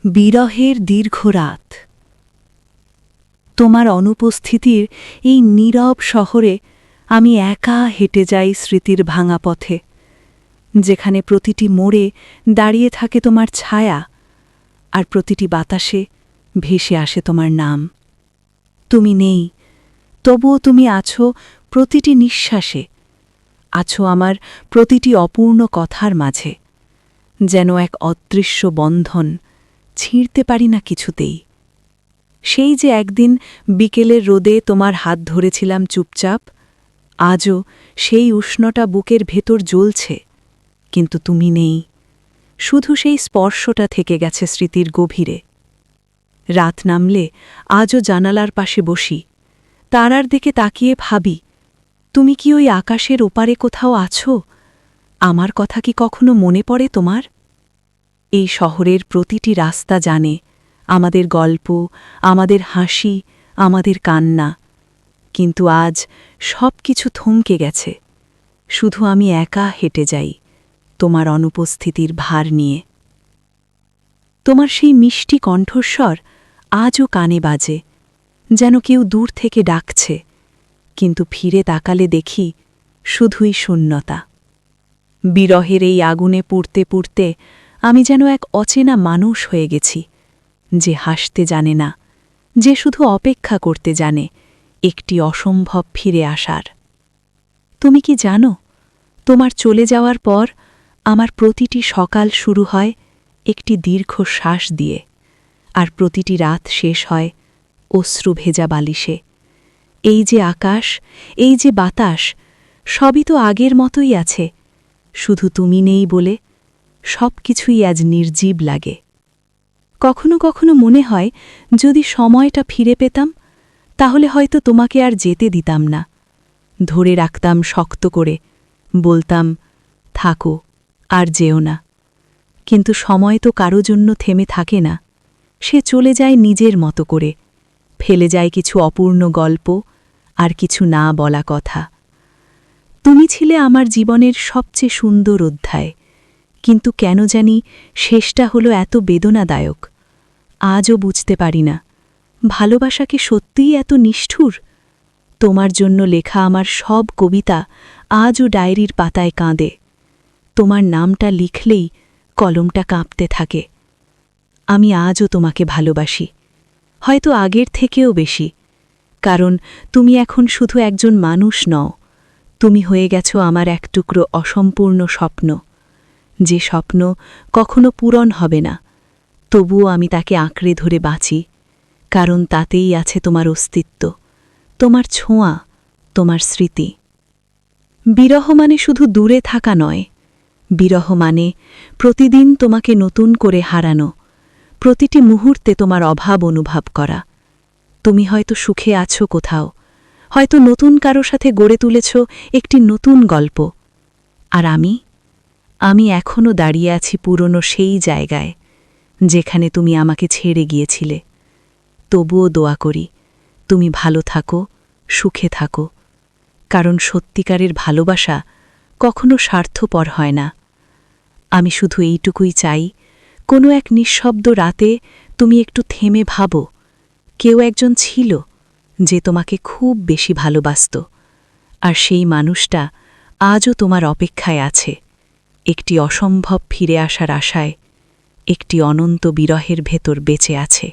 বিরহের দীর্ঘ রাত। তোমার অনুপস্থিতির এই নীরব শহরে আমি একা হেঁটে যাই স্মৃতির ভাঙা পথে, যেখানে প্রতিটি মোড়ে দাঁড়িয়ে থাকে তোমার ছায়া, আর প্রতিটি বাতাসে ভেসে আসে তোমার নাম। তুমি নেই, তবুও তুমি আছো প্রতিটি নিঃশ্বাসে, আছো আমার প্রতিটি অপূর্ণ কথার মাঝে, যেন এক অদৃশ্য বন্ধন ছিঁড়তে পারি না কিছুতেই। সেই যে একদিন বিকেলের রোদে তোমার হাত ধরেছিলাম চুপচাপ, আজও সেই উষ্ণটা বুকের ভেতর জ্বলছে, কিন্তু তুমি নেই। শুধু সেই স্পর্শটা থেকে গেছে স্মৃতির গভীরে। রাত নামলে আজও জানালার পাশে বসি, তারার দিকে তাকিয়ে ভাবি, তুমি কি ওই আকাশের ওপারে কোথাও আছো? আমার কথা কি কখনো মনে পড়ে তোমার? এই শহরের প্রতিটি রাস্তা জানে আমাদের গল্প, আমাদের হাসি, আমাদের কান্না, কিন্তু আজ সব কিছু থমকে গেছে। শুধু আমি একা হেঁটে যাই তোমার অনুপস্থিতির ভার নিয়ে। তোমার সেই মিষ্টি কণ্ঠস্বর আজও কানে বাজে, যেন কেউ দূর থেকে ডাকছে, কিন্তু ফিরে তাকালে দেখি শুধুই শূন্যতা। বিরহের এই আগুনে পুড়তে পুড়তে আমি যেন এক অচেনা মানুষ হয়ে গেছি, যে হাসতে জানে না, যে শুধু অপেক্ষা করতে জানে একটি অসম্ভব ফিরে আসার। তুমি কি জানো, তোমার চলে যাওয়ার পর আমার প্রতিটি সকাল শুরু হয় একটি দীর্ঘ শ্বাস দিয়ে, আর প্রতিটি রাত শেষ হয় অশ্রু ভেজা বালিশে। এই যে আকাশ, এই যে বাতাস, সবই তো আগের মতোই আছে, শুধু তুমি নেই বলে সব কিছুই আজ নির্জীব লাগে। কখনো কখনো মনে হয়, যদি সময়টা ফিরে পেতাম, তাহলে হয়তো তোমাকে আর যেতে দিতাম না, ধরে রাখতাম শক্ত করে, বলতাম থাকো, আর যেও না। কিন্তু সময় তো কারো জন্য থেমে থাকে না, সে চলে যায় নিজের মতো করে, ফেলে যায় কিছু অপূর্ণ গল্প আর কিছু না বলা কথা। তুমি ছিলে আমার জীবনের সবচেয়ে সুন্দর অধ্যায়, কিন্তু কেন জানি শেষটা হলো এত বেদনাদায়ক। আজও বুঝতে পারি না, ভালোবাসা কি সত্যিই এত নিষ্ঠুর? তোমার জন্য লেখা আমার সব কবিতা আজও ডায়েরির পাতায় কাঁদে। তোমার নামটা লিখলেই কলমটা কাঁপতে থাকে। আমি আজও তোমাকে ভালোবাসি, হয়তো আগের থেকেও বেশি, কারণ তুমি এখন শুধু একজন মানুষ নও, তুমি হয়ে গেছো আমার এক টুকরো অসম্পূর্ণ স্বপ্ন, যে স্বপ্ন কখনো পূরণ হবে না, তবুও আমি তাকে আঁকড়ে ধরে বাঁচি, কারণ তাতেই আছে তোমার অস্তিত্ব, তোমার ছোঁয়া, তোমার স্মৃতি। বিরহ মানে শুধু দূরে থাকা নয়, বিরহ মানে প্রতিদিন তোমাকে নতুন করে হারানো, প্রতিটি মুহূর্তে তোমার অভাব অনুভব করা। তুমি হয়তো সুখে আছো কোথাও, হয়তো নতুন কারো সাথে গড়ে তুলেছ একটি নতুন গল্প, আর আমি এখনও দাঁড়িয়ে আছি পুরনো সেই জায়গায়, যেখানে তুমি আমাকে ছেড়ে গিয়েছিলে। তবুও দোয়া করি তুমি ভালো থাকো, সুখে থাকো, কারণ সত্যিকারের ভালোবাসা কখনো স্বার্থপর হয় না। আমি শুধু এইটুকুই চাই, কোনো এক নিঃশব্দ রাতে তুমি একটু থেমে ভাবো, কেউ একজন ছিল যে তোমাকে খুব বেশি ভালোবাসত, আর সেই মানুষটা আজও তোমার অপেক্ষায় আছে, একটি অসম্ভব ফিরে আসার আশায়, একটি অনন্ত বিরহের ভেতর বেঁচে আছে।